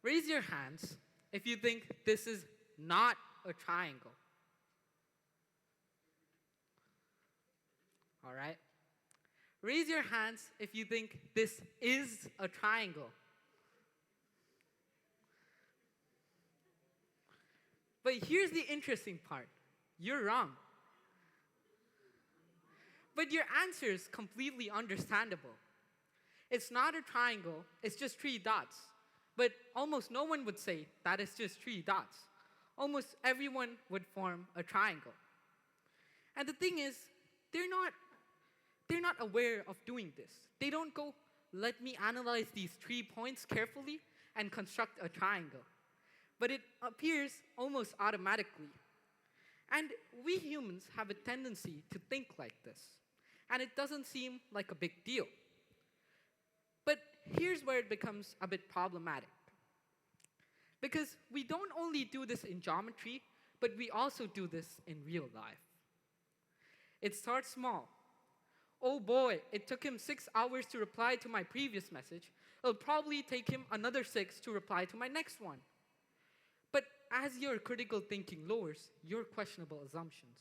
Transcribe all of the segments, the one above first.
Raise your hands if you think this is not a triangle. All right? Raise your hands if you think this is a triangle. But here's the interesting part. You're wrong. But your answer is completely understandable. It's not a triangle, it's just 3 dots. But almost no one would say that it's just 3 dots. Almost everyone would form a triangle. And the thing is, they're not aware of doing this. They don't go, let me analyze these 3 points carefully and construct a triangle. But it appears almost automatically. And we humans have a tendency to think like this. And it doesn't seem like a big deal. But here's where it becomes a bit problematic. Because we don't only do this in geometry, but we also do this in real life. It starts small. Oh boy, it took him 6 hours to reply to my previous message. It'll probably take him another 6 to reply to my next one. But as your critical thinking lowers, your questionable assumptions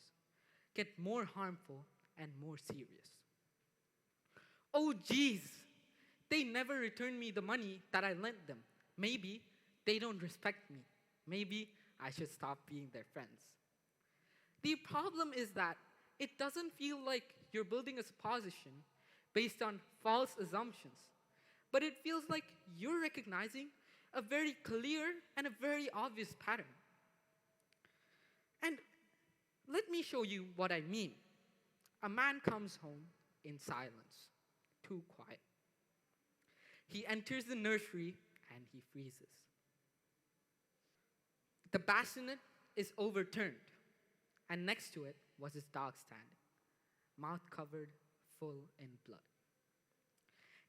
get more harmful and more serious. Oh geez, they never returned me the money that I lent them. Maybe they don't respect me. Maybe I should stop being their friends. The problem is that it doesn't feel like you're building a supposition based on false assumptions, but it feels like you're recognizing a very clear and a very obvious pattern. And let me show you what I mean. A man comes home in silence, too quiet. He enters the nursery and he freezes. The bassinet is overturned, and next to it was his dog standing, mouth covered, full in blood.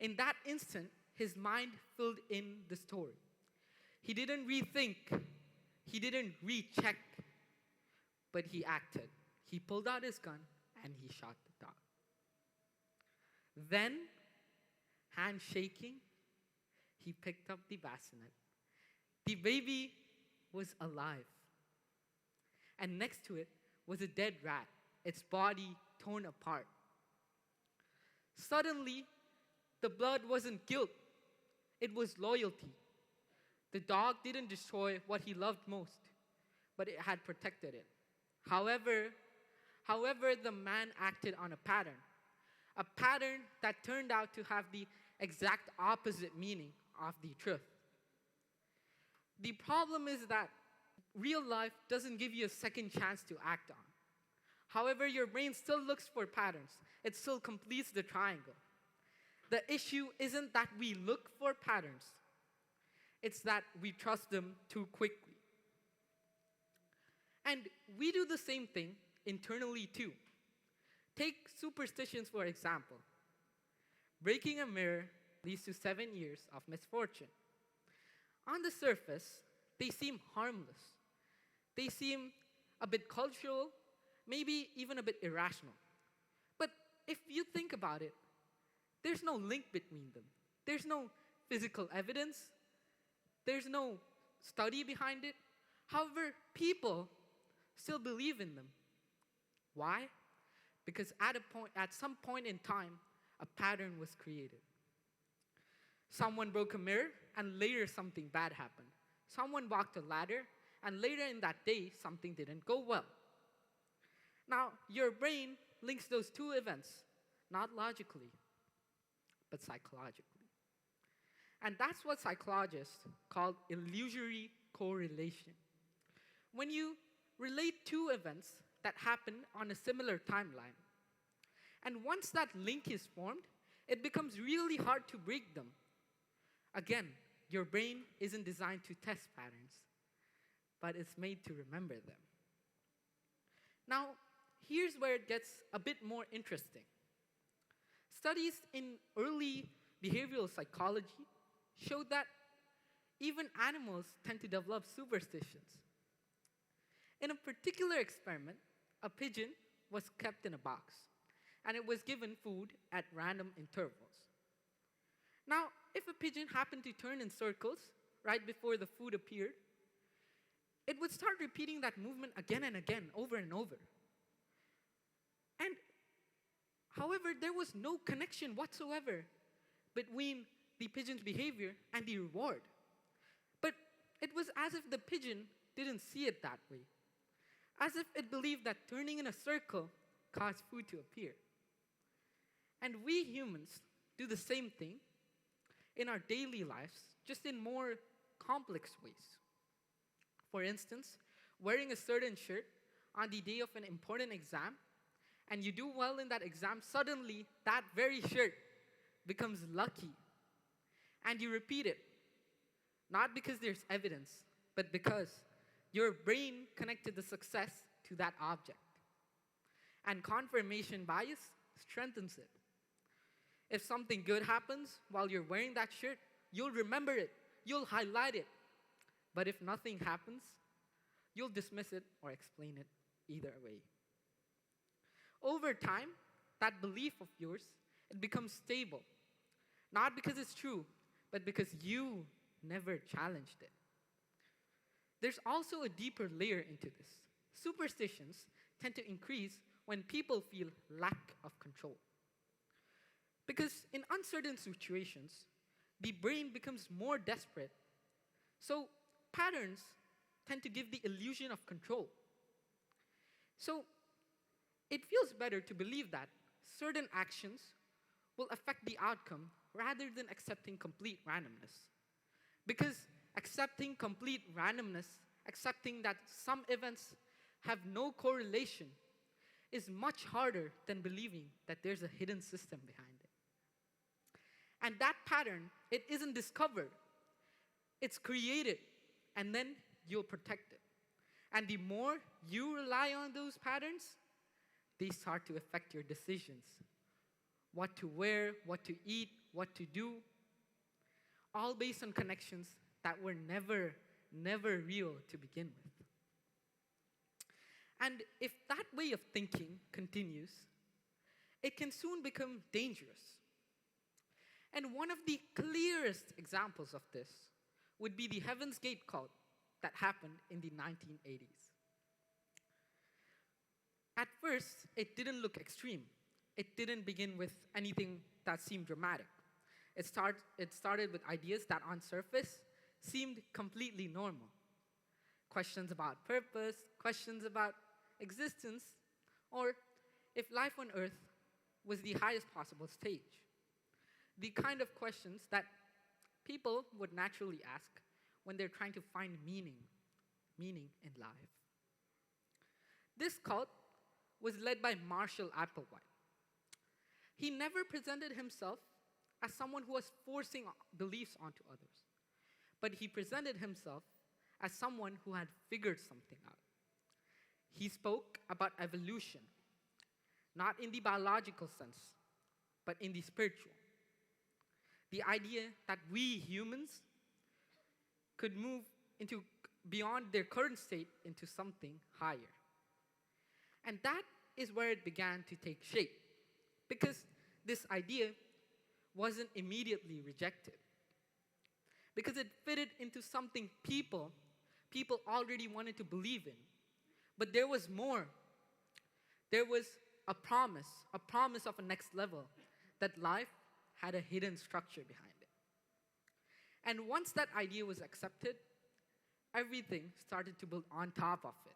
In that instant, his mind filled in the story. He didn't rethink, he didn't recheck, but he acted. He pulled out his gun and he shot the dog. Then, hand shaking, he picked up the bassinet. The baby was alive. And next to it was a dead rat, its body torn apart. Suddenly, the blood wasn't guilt, it was loyalty. The dog didn't destroy what he loved most, but it had protected it. However, the man acted on a pattern that turned out to have the exact opposite meaning of the truth. The problem is that real life doesn't give you a second chance to act on. However, your brain still looks for patterns. It still completes the triangle. The issue isn't that we look for patterns. It's that we trust them too quickly. And we do the same thing internally too. Take superstitions for example. Breaking a mirror leads to 7 years of misfortune. On the surface, they seem harmless. They seem a bit cultural, maybe even a bit irrational. But if you think about it, there's no link between them. There's no physical evidence. There's no study behind it. However, people still believe in them. Why? Because at some point in time, a pattern was created. Someone broke a mirror, and later something bad happened. Someone walked a ladder, and later in that day, something didn't go well. Now, your brain links those two events, not logically, but psychologically. And that's what psychologists call illusory correlation. When you relate two events that happen on a similar timeline, and once that link is formed, it becomes really hard to break them. Again, your brain isn't designed to test patterns, but it's made to remember them. Now, here's where it gets a bit more interesting. Studies in early behavioral psychology showed that even animals tend to develop superstitions. In a particular experiment, a pigeon was kept in a box, and it was given food at random intervals. Now, if a pigeon happened to turn in circles, right before the food appeared, it would start repeating that movement again and again, over and over. And however, there was no connection whatsoever between the pigeon's behavior and the reward. But it was as if the pigeon didn't see it that way, as if it believed that turning in a circle caused food to appear. And we humans do the same thing in our daily lives, just in more complex ways. For instance, wearing a certain shirt on the day of an important exam, and you do well in that exam, suddenly that very shirt becomes lucky. And you repeat it, not because there's evidence, but because your brain connected the success to that object. And confirmation bias strengthens it. If something good happens while you're wearing that shirt, you'll remember it, you'll highlight it. But if nothing happens, you'll dismiss it or explain it either way. Over time, that belief of yours, it becomes stable. Not because it's true, but because you never challenged it. There's also a deeper layer into this. Superstitions tend to increase when people feel lack of control. Because in uncertain situations, the brain becomes more desperate. So patterns tend to give the illusion of control. So it feels better to believe that certain actions will affect the outcome rather than accepting complete randomness. Because accepting complete randomness, accepting that some events have no correlation, is much harder than believing that there's a hidden system behind it. And that pattern, it isn't discovered. It's created, and then you'll protect it. And the more you rely on those patterns, they start to affect your decisions. What to wear, what to eat, what to do, all based on connections that were never real to begin with. And if that way of thinking continues, it can soon become dangerous. And one of the clearest examples of this would be the Heaven's Gate cult that happened in the 1980s. At first, it didn't look extreme. It didn't begin with anything that seemed dramatic. It started with ideas that on surface seemed completely normal. Questions about purpose, questions about existence, or if life on Earth was the highest possible stage. The kind of questions that people would naturally ask when they're trying to find meaning in life. This cult was led by Marshall Applewhite. He never presented himself as someone who was forcing beliefs onto others, but he presented himself as someone who had figured something out. He spoke about evolution, not in the biological sense, but in the spiritual. The idea that we humans could move into beyond their current state into something higher. And that is where it began to take shape, because this idea wasn't immediately rejected, because it fitted into something people already wanted to believe in. But there was more. There was a promise of a next level, that life had a hidden structure behind it. And once that idea was accepted, everything started to build on top of it.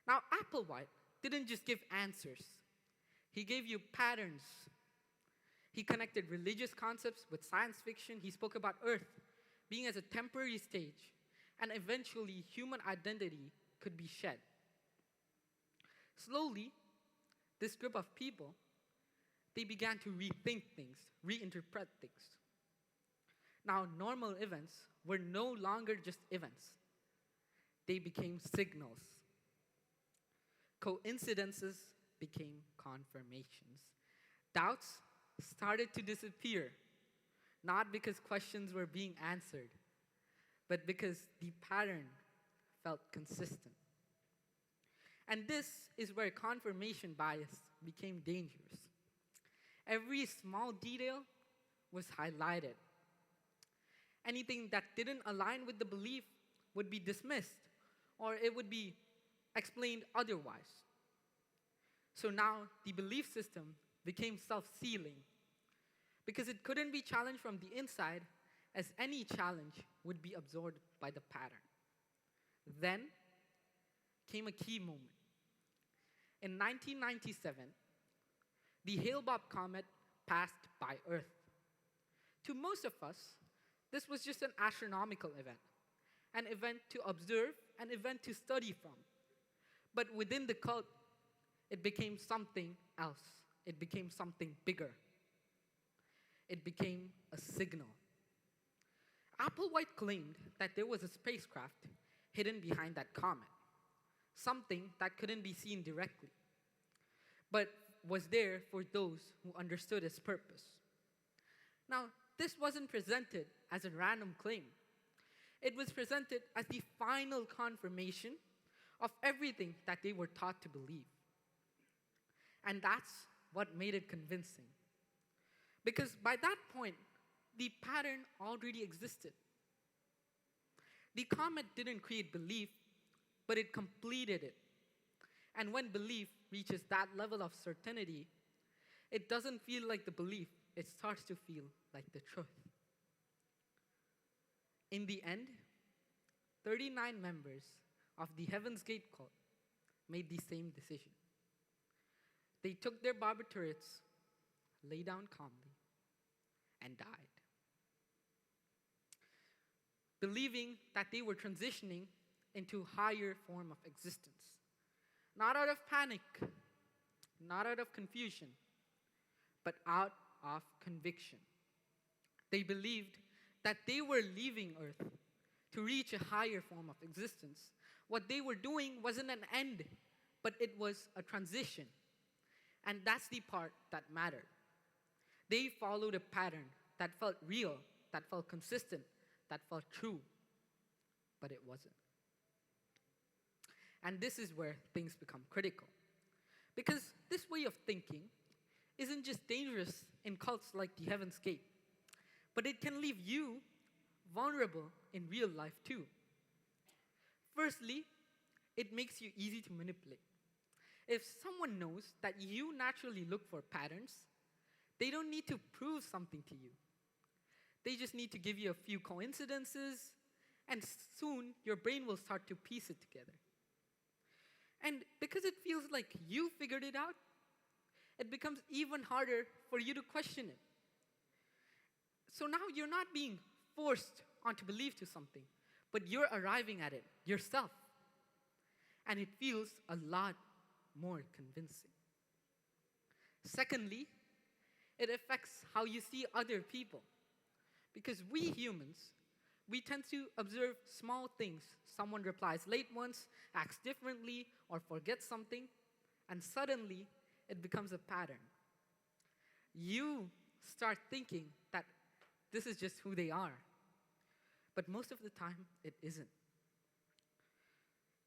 Now, Applewhite didn't just give answers. He gave you patterns. He connected religious concepts with science fiction. He spoke about Earth being as a temporary stage, and eventually human identity could be shed. Slowly, this group of people, they began to rethink things, reinterpret things. Now, normal events were no longer just events. They became signals. Coincidences became confirmations. Doubts started to disappear, not because questions were being answered, but because the pattern felt consistent. And this is where confirmation bias became dangerous. Every small detail was highlighted. Anything that didn't align with the belief would be dismissed, or it would be explained otherwise. So now the belief system became self-sealing because it couldn't be challenged from the inside, as any challenge would be absorbed by the pattern. Then came a key moment. In 1997, the Hale-Bopp comet passed by Earth. To most of us, this was just an astronomical an event to observe, an event to study from. But within the cult, it became something else. It became something bigger. It became a signal. Applewhite claimed that there was a spacecraft hidden behind that comet, something that couldn't be seen directly, but was there for those who understood its purpose. Now, this wasn't presented as a random claim. It was presented as the final confirmation of everything that they were taught to believe. And that's what made it convincing. Because by that point, the pattern already existed. The comet didn't create belief, but it completed it. And when belief reaches that level of certainty, it doesn't feel like the belief, it starts to feel like the truth. In the end, 39 members of the Heaven's Gate cult made the same decision. They took their barbiturates, lay down calmly, and died, believing that they were transitioning into a higher form of existence. Not out of panic, not out of confusion, but out of conviction. They believed that they were leaving Earth to reach a higher form of existence. What they were doing wasn't an end, but it was a transition. And that's the part that mattered. They followed a pattern that felt real, that felt consistent, that felt true, but it wasn't. And this is where things become critical. Because this way of thinking isn't just dangerous in cults like the Heaven's Gate, but it can leave you vulnerable in real life too. Firstly, it makes you easy to manipulate. If someone knows that you naturally look for patterns, they don't need to prove something to you. They just need to give you a few coincidences, and soon your brain will start to piece it together. And because it feels like you figured it out, it becomes even harder for you to question it. So now you're not being forced onto belief to something, but you're arriving at it yourself. And it feels a lot more convincing. Secondly, it affects how you see other people. Because we humans, we tend to observe small things. Someone replies late once, acts differently, or forgets something, and suddenly it becomes a pattern. You start thinking that this is just who they are. But most of the time, it isn't.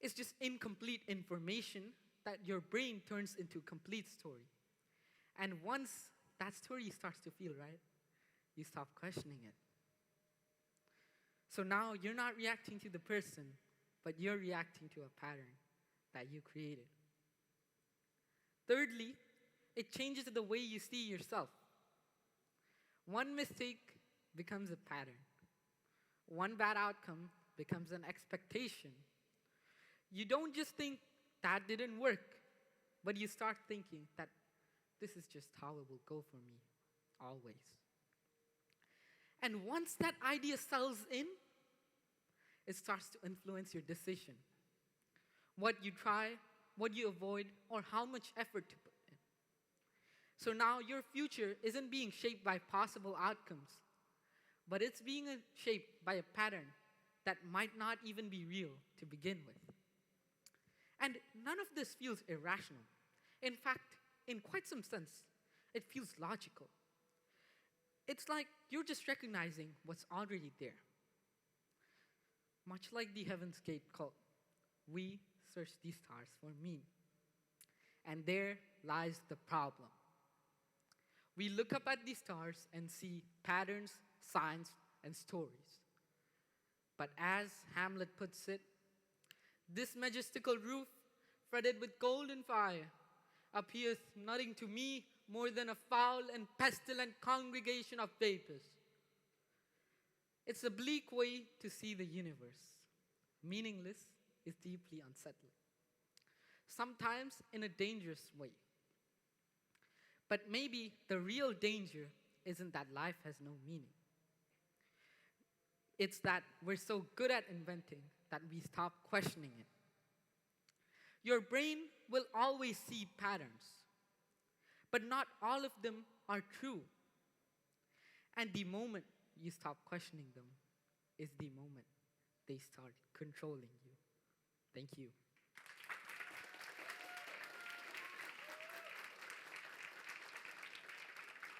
It's just incomplete information that your brain turns into a complete story. And once that story starts to feel right, you stop questioning it. So now you're not reacting to the person, but you're reacting to a pattern that you created. Thirdly, it changes the way you see yourself. One mistake becomes a pattern. One bad outcome becomes an expectation. You don't just think that didn't work, but you start thinking that this is just how it will go for me, always. And once that idea settles in, it starts to influence your decision. What you try, what you avoid, or how much effort to put in. So now your future isn't being shaped by possible outcomes, but it's being shaped by a pattern that might not even be real to begin with. And none of this feels irrational. In fact, in quite some sense, it feels logical. It's like you're just recognizing what's already there. Much like the Heaven's Gate cult, we search these stars for meaning. And there lies the problem. We look up at these stars and see patterns, signs, and stories. But as Hamlet puts it, this majestical roof, fretted with golden fire, appears nothing to me more than a foul and pestilent congregation of vapors. It's a bleak way to see the universe. Meaningless is deeply unsettling, sometimes in a dangerous way. But maybe the real danger isn't that life has no meaning. It's that we're so good at inventing that we stop questioning it. Your brain will always see patterns, but not all of them are true. And the moment you stop questioning them is the moment they start controlling you. Thank you.